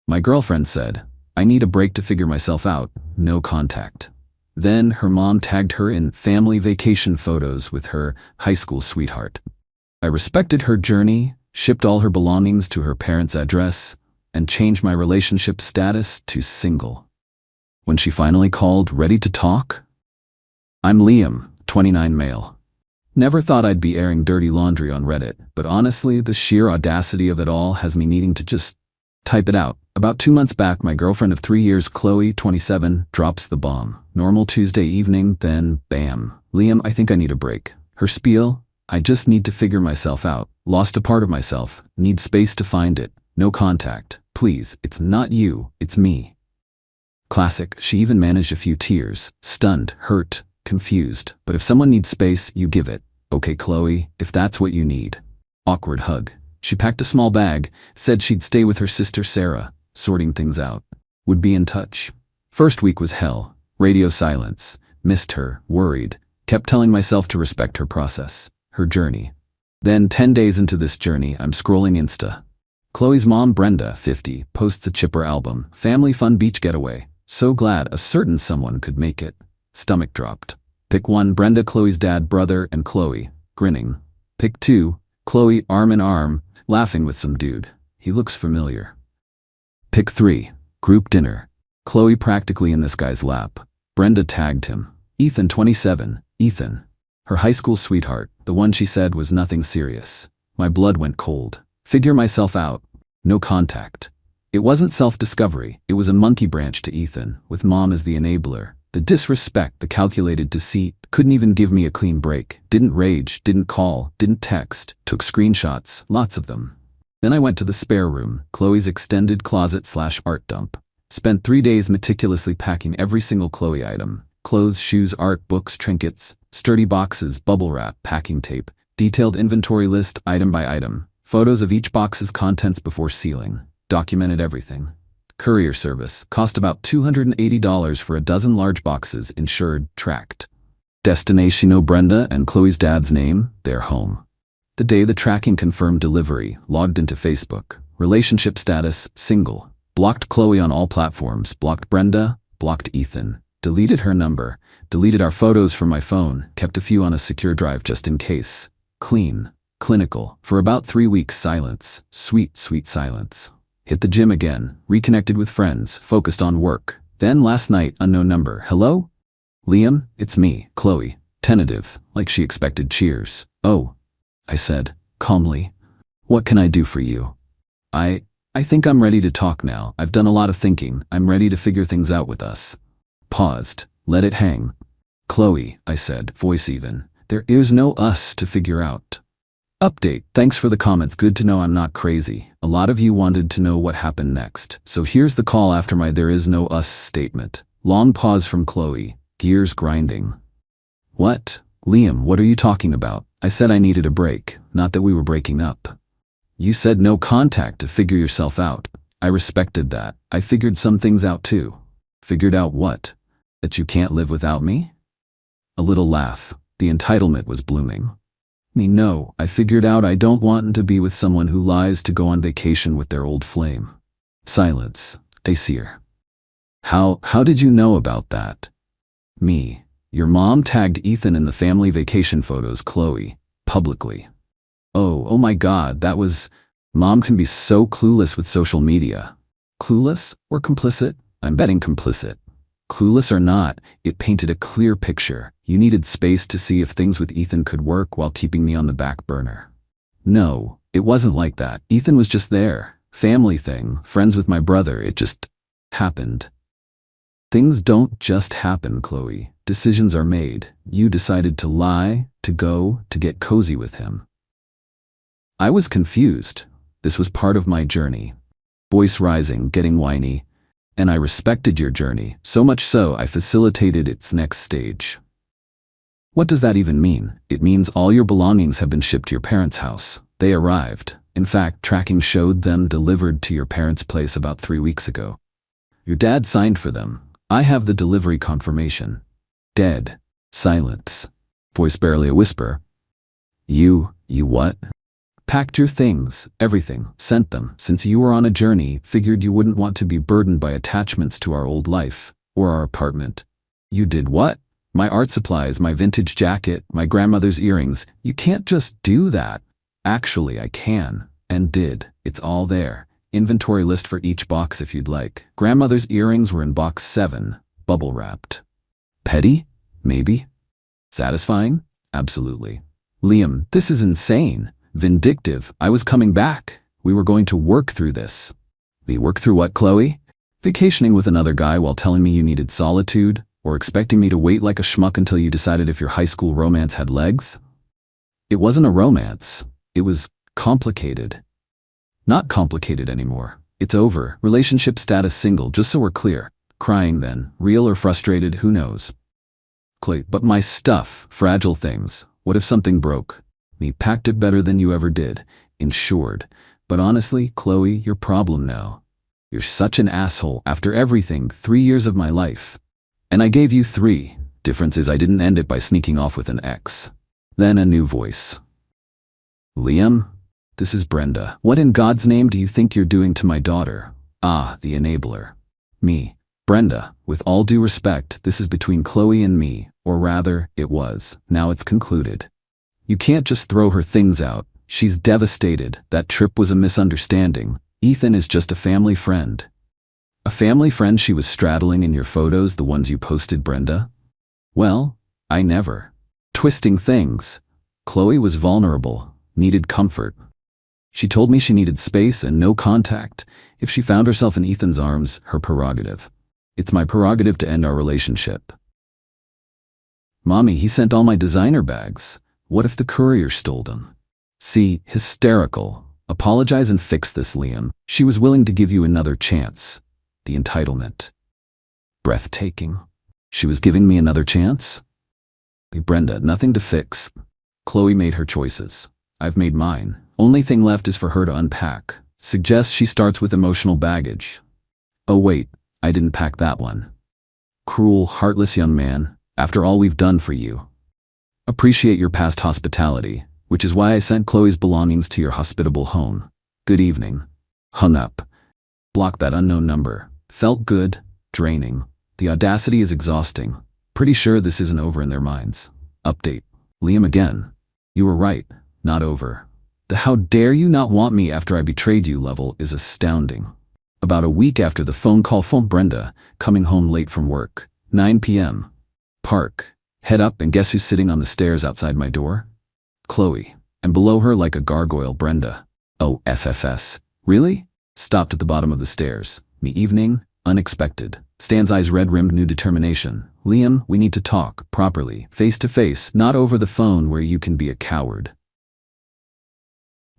My girlfriend said, I need a break to figure myself out, no contact. Then her mom tagged her in family vacation photos with her high school sweetheart. I respected her journey, shipped all her belongings to her parents' address, and changed my relationship status to single. When she finally called, ready to talk? I'm Liam, 29 male. Never thought I'd be airing dirty laundry on Reddit, but honestly, the sheer audacity of it all has me needing to just type it out. About 2 months back, my girlfriend of 3 years, Chloe, 27, drops the bomb. Normal Tuesday evening, then bam. Liam, I think I need a break. Her spiel, I just need to figure myself out. Lost a part of myself. Need space to find it. No contact. Please, it's not you, it's me. Classic. She even managed a few tears. Stunned, hurt, confused. But if someone needs space, you give it. Okay, Chloe, if that's what you need. Awkward hug. She packed a small bag, said she'd stay with her sister Sarah, sorting things out. Would be in touch. First week was hell. Radio silence. Missed her, worried. Kept telling myself to respect her process, her journey. Then 10 days into this journey, I'm scrolling Insta. Chloe's mom, Brenda, 50, posts a chipper album. Family fun beach getaway. So glad a certain someone could make it. Stomach dropped. Pick 1, Brenda, Chloe's dad, brother, and Chloe, grinning. Pick 2, Chloe, arm in arm, laughing with some dude. He looks familiar. Pick 3, group dinner. Chloe practically in this guy's lap. Brenda tagged him. Ethan, 27, Ethan. Her high school sweetheart, the one she said was nothing serious. My blood went cold. Figure myself out. No contact. It wasn't self-discovery, it was a monkey branch to Ethan, with mom as the enabler. The disrespect, the calculated deceit, couldn't even give me a clean break. Didn't rage, didn't call, didn't text, took screenshots, lots of them. Then I went to the spare room, Chloe's extended closet/art dump. Spent 3 days meticulously packing every single Chloe item. Clothes, shoes, art, books, trinkets, sturdy boxes, bubble wrap, packing tape, detailed inventory list, item by item, photos of each box's contents before sealing, documented everything. Courier service, cost about $280 for a dozen large boxes, insured, tracked. Destination, Brenda and Chloe's dad's name, their home. The day the tracking confirmed delivery, logged into Facebook. Relationship status, single. Blocked Chloe on all platforms, blocked Brenda, blocked Ethan. Deleted her number, deleted our photos from my phone, kept a few on a secure drive just in case. Clean, clinical. For about 3 weeks, silence. Sweet, sweet silence. Hit the gym again, reconnected with friends, focused on work. Then last night, unknown number. Hello? Liam, it's me, Chloe. Tentative, like she expected cheers. Oh, I said, calmly. What can I do for you? I think I'm ready to talk now. I've done a lot of thinking. I'm ready to figure things out with us. Paused, let it hang. Chloe, I said, voice even. There is no us to figure out. Update, thanks for the comments, good to know I'm not crazy. A lot of you wanted to know what happened next, so here's the call after my there is no us statement. Long pause from Chloe, gears grinding. What? Liam, what are you talking about? I said I needed a break, not that we were breaking up. You said no contact to figure yourself out. I respected that. I figured some things out too. Figured out what? That you can't live without me? A little laugh. The entitlement was blooming. No, I figured out I don't want to be with someone who lies to go on vacation with their old flame. Silence. Aesir. How did you know about that? Me. Your mom tagged Ethan in the family vacation photos, Chloe, publicly. Oh my God, that was... Mom can be so clueless with social media. Clueless or complicit? I'm betting complicit. Clueless or not, it painted a clear picture. You needed space to see if things with Ethan could work while keeping me on the back burner. No, it wasn't like that. Ethan was just there. Family thing, friends with my brother, it just happened. Things don't just happen, Chloe. Decisions are made. You decided to lie, to go, to get cozy with him. I was confused. This was part of my journey. Voice rising, getting whiny. And I respected your journey, so much so I facilitated its next stage. What does that even mean? It means all your belongings have been shipped to your parents' house. They arrived. In fact, tracking showed them delivered to your parents' place about 3 weeks ago. Your dad signed for them. I have the delivery confirmation. Dead. Silence. Voice barely a whisper. You what? Packed your things, everything, sent them. Since you were on a journey, figured you wouldn't want to be burdened by attachments to our old life, or our apartment. You did what? My art supplies, my vintage jacket, my grandmother's earrings. You can't just do that. Actually, I can, and did. It's all there. Inventory list for each box if you'd like. Grandmother's earrings were in box 7, bubble wrapped. Petty? Maybe. Satisfying? Absolutely. Liam, this is insane. Vindictive. I was coming back. We were going to work through this. We work through what, Chloe? Vacationing with another guy while telling me you needed solitude? Or expecting me to wait like a schmuck until you decided if your high school romance had legs? It wasn't a romance. It was complicated. Not complicated anymore. It's over. Relationship status single, just so we're clear. Crying then. Real or frustrated, who knows? Clay, but my stuff, fragile things. What if something broke? Me packed it better than you ever did. Insured. But honestly, Chloe, your problem now. You're such an asshole. After everything, 3 years of my life. And I gave you 3. Difference is I didn't end it by sneaking off with an ex. Then a new voice. Liam? This is Brenda. What in God's name do you think you're doing to my daughter? Ah, the enabler. Me. Brenda, with all due respect, this is between Chloe and me, or rather, it was. Now it's concluded. You can't just throw her things out. She's devastated. That trip was a misunderstanding. Ethan is just a family friend. A family friend she was straddling in your photos, the ones you posted, Brenda? Well, I never. Twisting things. Chloe was vulnerable, needed comfort. She told me she needed space and no contact. If she found herself in Ethan's arms, her prerogative. It's my prerogative to end our relationship. Mommy, he sent all my designer bags. What if the courier stole them? See, hysterical. Apologize and fix this, Liam. She was willing to give you another chance. The entitlement. Breathtaking. She was giving me another chance? Brenda, nothing to fix. Chloe made her choices. I've made mine. Only thing left is for her to unpack. Suggest she starts with emotional baggage. Oh wait, I didn't pack that one. Cruel, heartless young man, after all we've done for you. Appreciate your past hospitality, which is why I sent Chloe's belongings to your hospitable home. Good evening. Hung up. Blocked that unknown number. Felt good, draining. The audacity is exhausting. Pretty sure this isn't over in their minds. Update. Liam again. You were right, not over. The how dare you not want me after I betrayed you level is astounding. About a week after the phone call from Brenda, coming home late from work. 9 p.m. Park. Head up and guess who's sitting on the stairs outside my door? Chloe. And below her like a gargoyle, Brenda. Oh, FFS. Really? Stopped at the bottom of the stairs. Me evening, unexpected. Stan's eyes red-rimmed new determination. Liam, we need to talk, properly, face to face, not over the phone where you can be a coward.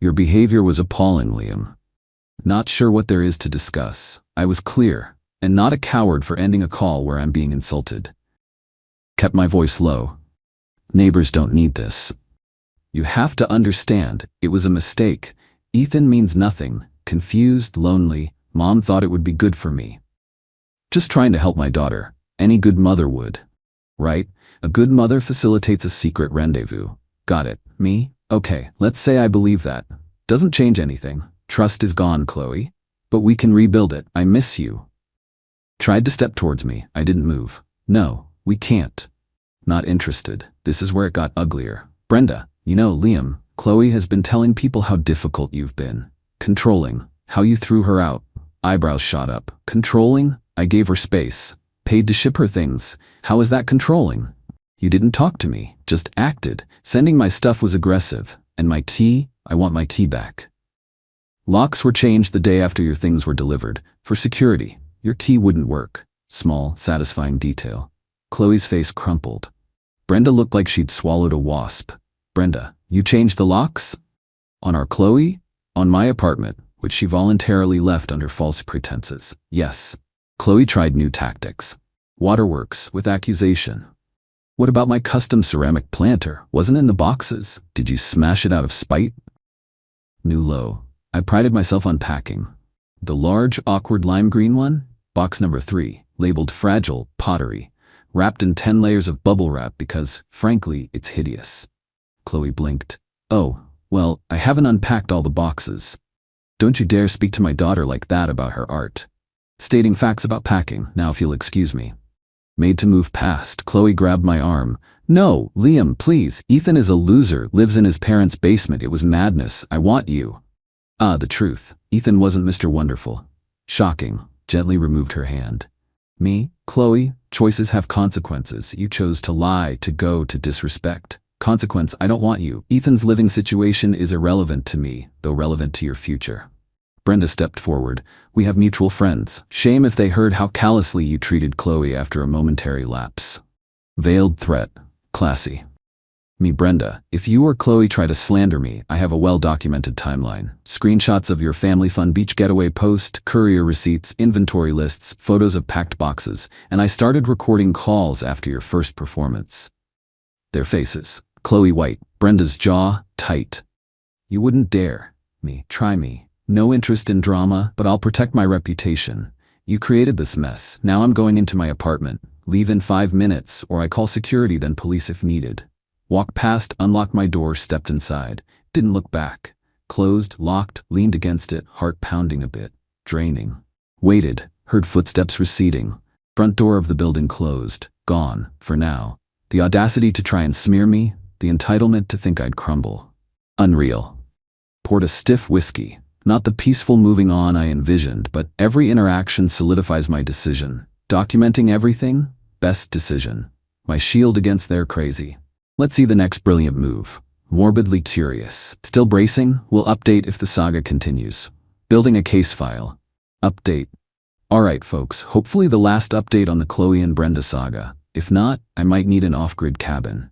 Your behavior was appalling, Liam. Not sure what there is to discuss. I was clear, and not a coward for ending a call where I'm being insulted. Kept my voice low. Neighbors don't need this. You have to understand, it was a mistake. Ethan means nothing. Confused, lonely. Mom thought it would be good for me. Just trying to help my daughter. Any good mother would. Right? A good mother facilitates a secret rendezvous. Got it. Me? Okay, let's say I believe that. Doesn't change anything. Trust is gone, Chloe. But we can rebuild it. I miss you. Tried to step towards me. I didn't move. No, we can't. Not interested. This is where it got uglier. Brenda, you know, Liam, Chloe has been telling people how difficult you've been. Controlling. How you threw her out. Eyebrows shot up. Controlling? I gave her space. Paid to ship her things. How is that controlling? You didn't talk to me. Just acted. Sending my stuff was aggressive. And my tea? I want my tea back. Locks were changed the day after your things were delivered. For security. Your key wouldn't work. Small, satisfying detail. Chloe's face crumpled. Brenda looked like she'd swallowed a wasp. Brenda, you changed the locks? On our Chloe? On my apartment, which she voluntarily left under false pretenses. Yes. Chloe tried new tactics. Waterworks, with accusation. What about my custom ceramic planter? Wasn't in the boxes. Did you smash it out of spite? New low. I prided myself on packing. The large, awkward lime green one? Box number 3, labeled fragile, pottery. Wrapped in 10 layers of bubble wrap because, frankly, it's hideous. Chloe blinked. Oh, Well, I haven't unpacked all the boxes. Don't you dare speak to my daughter like that about her art. Stating facts about packing, now if you'll excuse me. Made to move past, Chloe grabbed my arm. No, Liam, please. Ethan is a loser, lives in his parents' basement. It was madness. I want you. The truth. Ethan wasn't Mr. Wonderful. Shocking. Gently removed her hand. Me? Chloe? Choices have consequences. You chose to lie, to go, to disrespect. Consequence, I don't want you. Ethan's living situation is irrelevant to me, though relevant to your future. Brenda stepped forward. We have mutual friends. Shame if they heard how callously you treated Chloe after a momentary lapse. Veiled threat. Classy. Me, Brenda, if you or Chloe try to slander me, I have a well-documented timeline. Screenshots of your family fun beach getaway post, courier receipts, inventory lists, photos of packed boxes, and I started recording calls after your first performance. Their faces. Chloe white, Brenda's jaw tight. You wouldn't dare. Me, try me. No interest in drama, but I'll protect my reputation. You created this mess. Now I'm going into my apartment. Leave in 5 minutes, or I call security, then police if needed. Walked past, unlocked my door, stepped inside. Didn't look back. Closed, locked, leaned against it, heart pounding a bit. Draining. Waited, heard footsteps receding. Front door of the building closed. Gone, for now. The audacity to try and smear me, the entitlement to think I'd crumble. Unreal. Poured a stiff whiskey. Not the peaceful moving on I envisioned, but every interaction solidifies my decision. Documenting everything? Best decision. My shield against their crazy. Let's see the next brilliant move. Morbidly curious. Still bracing? We'll update if the saga continues. Building a case file. Update. Alright folks, hopefully the last update on the Chloe and Brenda saga. If not, I might need an off-grid cabin.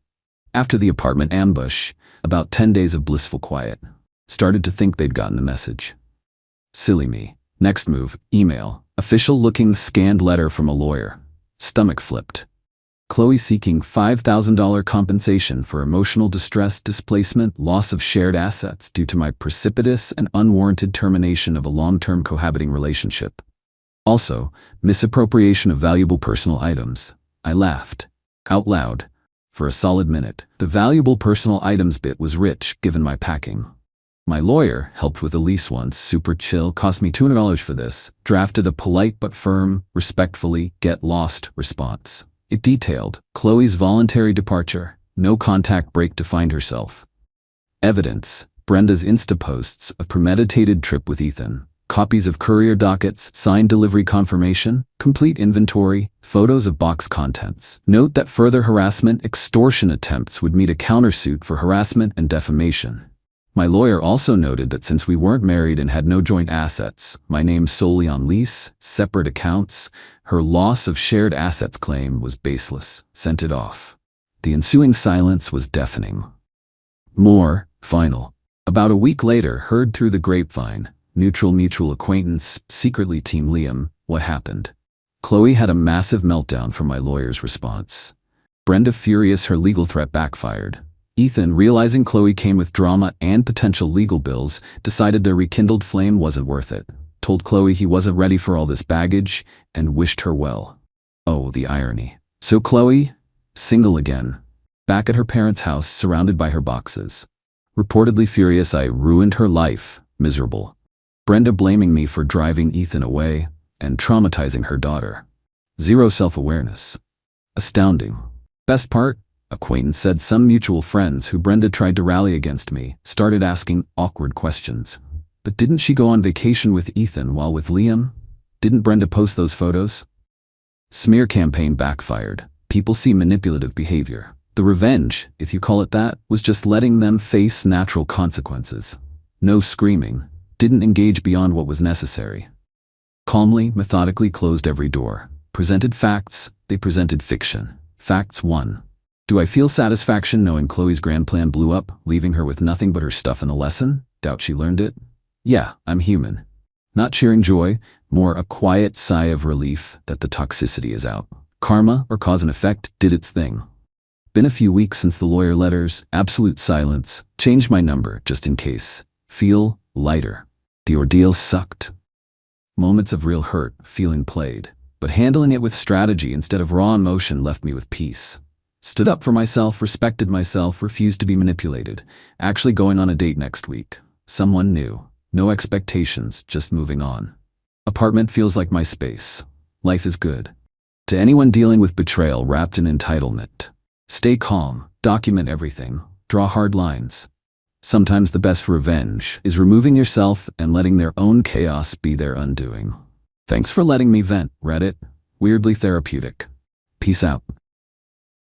After the apartment ambush, about 10 days of blissful quiet. Started to think they'd gotten the message. Silly me. Next move, email. Official-looking scanned letter from a lawyer. Stomach flipped. Chloe seeking $5,000 compensation for emotional distress, displacement, loss of shared assets due to my precipitous and unwarranted termination of a long-term cohabiting relationship. Also, misappropriation of valuable personal items. I laughed. Out loud. For a solid minute. The valuable personal items bit was rich, given my packing. My lawyer helped with a lease once, super chill, cost me $200 for this, drafted a polite but firm, respectfully, get lost response. It detailed Chloe's voluntary departure, no contact break to find herself. Evidence, Brenda's Insta posts of premeditated trip with Ethan, copies of courier dockets, signed delivery confirmation, complete inventory, photos of box contents. Note that further harassment, extortion attempts would meet a countersuit for harassment and defamation. My lawyer also noted that since we weren't married and had no joint assets, my name solely on lease, separate accounts, her loss of shared assets claim was baseless. Sent it off. The ensuing silence was deafening. More, final. About a week later, heard through the grapevine, neutral mutual acquaintance, secretly Team Liam, what happened. Chloe had a massive meltdown from my lawyer's response. Brenda furious, her legal threat backfired. Ethan, realizing Chloe came with drama and potential legal bills, decided their rekindled flame wasn't worth it. Told Chloe he wasn't ready for all this baggage, and wished her well. Oh, the irony. So Chloe, single again, back at her parents' house, surrounded by her boxes. Reportedly furious I ruined her life, miserable. Brenda blaming me for driving Ethan away, and traumatizing her daughter. Zero self-awareness. Astounding. Best part? Acquaintance said some mutual friends who Brenda tried to rally against me started asking awkward questions. But didn't she go on vacation with Ethan while with Liam? Didn't Brenda post those photos? Smear campaign backfired. People see manipulative behavior. The revenge, if you call it that, was just letting them face natural consequences. No screaming. Didn't engage beyond what was necessary. Calmly, methodically closed every door. Presented facts, they presented fiction. Facts 1. Do I feel satisfaction knowing Chloe's grand plan blew up, leaving her with nothing but her stuff and a lesson? Doubt she learned it? Yeah, I'm human. Not cheering joy, more a quiet sigh of relief that the toxicity is out. Karma, or cause and effect, did its thing. Been a few weeks since the lawyer letters, absolute silence, changed my number just in case. Feel lighter. The ordeal sucked. Moments of real hurt, feeling played, but handling it with strategy instead of raw emotion left me with peace. Stood up for myself, respected myself, refused to be manipulated. Actually going on a date next week. Someone new. No expectations, just moving on. Apartment feels like my space. Life is good. To anyone dealing with betrayal wrapped in entitlement, stay calm, document everything, draw hard lines. Sometimes the best revenge is removing yourself and letting their own chaos be their undoing. Thanks for letting me vent, Reddit. Weirdly therapeutic. Peace out.